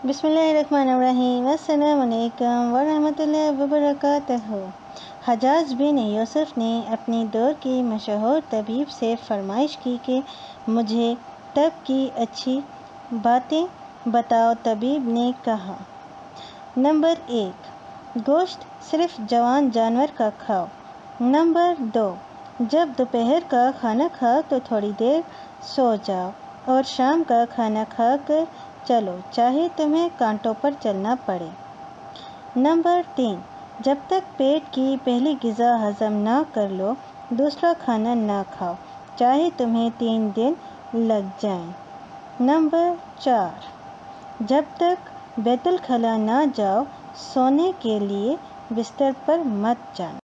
بسم اللہ الرحمن الرحیم۔ السلام علیکم ورحمۃ اللہ وبرکاتہ۔ حجاج بن یوسف نے اپنی دور کی مشہور طبیب سے فرمائش کی کہ مجھے طب کی اچھی باتیں بتاؤ۔ طبیب نے کہا، نمبر 1، گوشت صرف جوان جانور کا کھاؤ۔ نمبر 2، جب دوپہر کا کھانا کھاؤ تو تھوڑی دیر سو جاؤ اور شام کا کھانا کھا کر چلو، چاہے تمہیں کانٹوں پر چلنا پڑے۔ نمبر 3، جب تک پیٹ کی پہلی غذا ہضم نہ کر لو دوسرا کھانا نہ کھاؤ، چاہے تمہیں 3 دن لگ جائیں۔ نمبر 4، جب تک بیت الخلاء نہ جاؤ سونے کے لیے بستر پر مت جانا۔